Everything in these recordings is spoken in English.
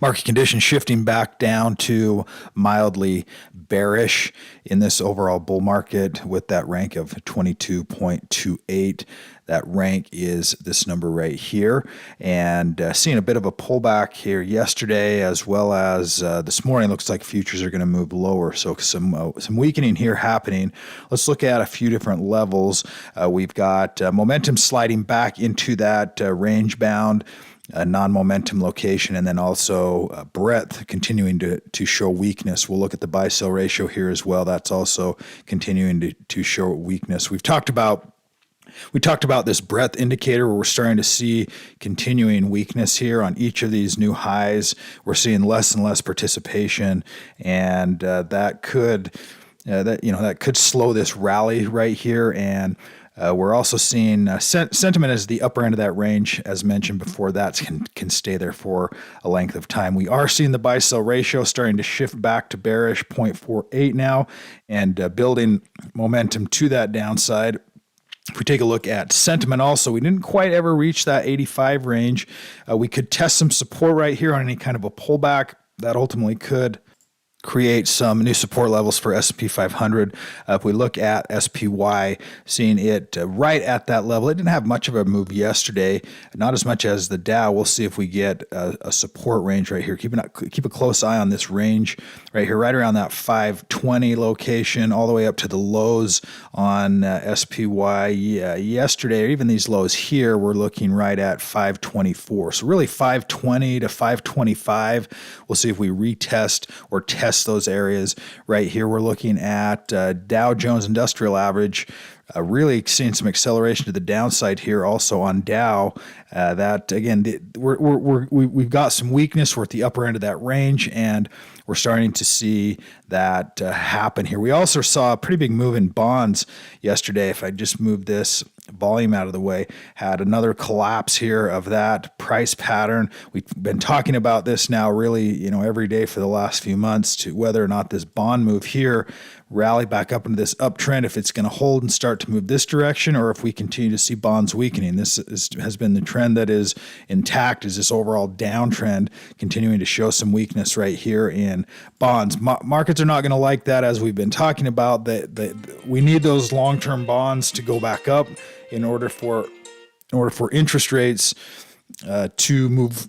Market conditions shifting back down to mildly bearish in this overall bull market with that rank of 22.28. That rank is this number right here, and seeing a bit of a pullback here yesterday as well as this morning. Looks like futures are going to move lower, so some weakening here happening. Let's look at a few different levels. We've got momentum sliding back into that range bound non-momentum location, and then also breadth continuing to show weakness. We'll look at the buy-sell ratio here as well. That's also continuing to show weakness. We talked about this breadth indicator where we're starting to see continuing weakness here on each of these new highs. We're seeing less and less participation, and that could slow this rally right here. And we're also seeing sentiment as the upper end of that range, as mentioned before. That can stay there for a length of time. We are seeing the buy-sell ratio starting to shift back to bearish 0.48 now, and building momentum to that downside. If we take a look at sentiment also, we didn't quite ever reach that 85 range. We could test some support right here on any kind of a pullback. That ultimately could create some new support levels for S&P 500. If we look at SPY, seeing it right at that level, it didn't have much of a move yesterday, not as much as the Dow. We'll see if we get a support range right here. Keep a close eye on this range right here, right around that 520 location, all the way up to the lows on SPY yesterday, or even these lows here, we're looking right at 524. So really 520 to 525. We'll see if we retest or test those areas right here. We're looking at Dow Jones Industrial Average, really seeing some acceleration to the downside here. Also on Dow, that again, we've got some weakness. We're at the upper end of that range, and we're starting to see that happen here. We also saw a pretty big move in bonds yesterday. If I just move this volume out of the way, had another collapse here of that price pattern. We've been talking about this now really, every day for the last few months, to whether or not this bond move here rally back up into this uptrend, if it's going to hold and start to move this direction, or if we continue to see bonds weakening. This has been the trend that is intact, is this overall downtrend continuing to show some weakness right here in bonds. Markets are not going to like that, as we've been talking about. That we need those long-term bonds to go back up in order for interest rates to move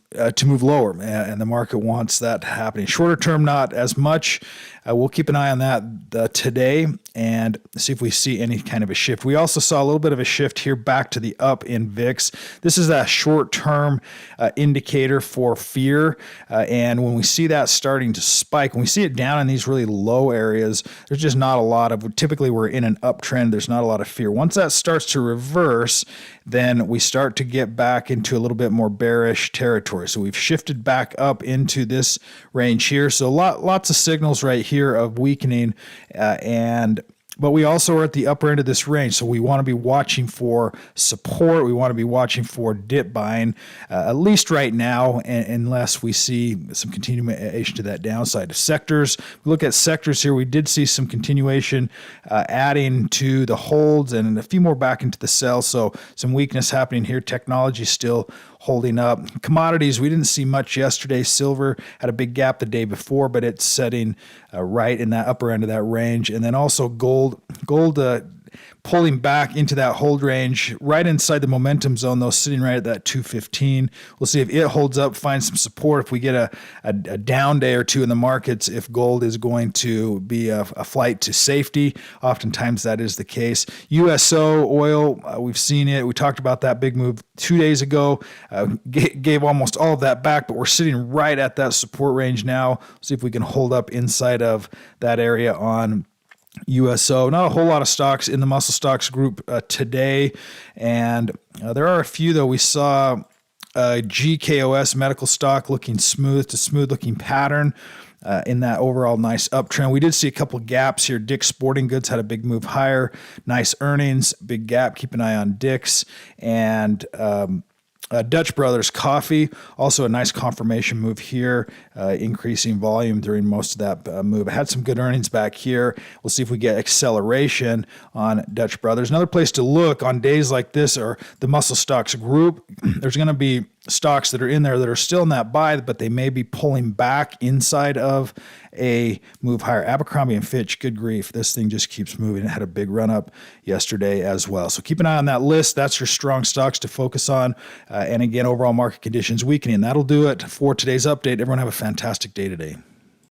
lower, and the market wants that happening. Shorter term, not as much. We'll keep an eye on that today and see if we see any kind of a shift. We also saw a little bit of a shift here back to the up in VIX. This is that short-term indicator for fear, and when we see that starting to spike, when we see it down in these really low areas, there's just not a lot of, typically we're in an uptrend, there's not a lot of fear. Once that starts to reverse, then we start to get back into a little bit more bearish territory. So we've shifted back up into this range here. So lots of signals right here of weakening, but we also are at the upper end of this range, so we want to be watching for support. We want to be watching for dip buying, at least right now, unless we see some continuation to that downside. Sectors, we look at sectors here, we did see some continuation adding to the holds and a few more back into the sell, so some weakness happening here. Technology still holding up. Commodities, we didn't see much yesterday. Silver had a big gap the day before, but it's setting right in that upper end of that range. And then also gold pulling back into that hold range, right inside the momentum zone, though, sitting right at that 215. We'll see if it holds up, find some support. If we get a down day or two in the markets, if gold is going to be a flight to safety, oftentimes that is the case. USO oil, we've seen it. We talked about that big move 2 days ago, gave almost all of that back, but we're sitting right at that support range now. See if we can hold up inside of that area on USO. Not a whole lot of stocks in the muscle stocks group today, and there are a few, though. We saw GKOS medical stock looking smooth looking pattern in that overall nice uptrend. We did see a couple gaps here. Dick's Sporting Goods had a big move higher, nice earnings, big gap. Keep an eye on Dick's. And Dutch Brothers Coffee, also a nice confirmation move here, increasing volume during most of that move. Had some good earnings back here. We'll see if we get acceleration on Dutch Brothers. Another place to look on days like this are the muscle stocks group. There's going to be stocks that are in there that are still in that buy, but they may be pulling back inside of a move higher. Abercrombie and Fitch, good grief, this thing just keeps moving. It had a big run up yesterday as well. So keep an eye on that list. That's your strong stocks to focus on. And again, overall market conditions weakening. That'll do it for today's update. Everyone have a fantastic day today.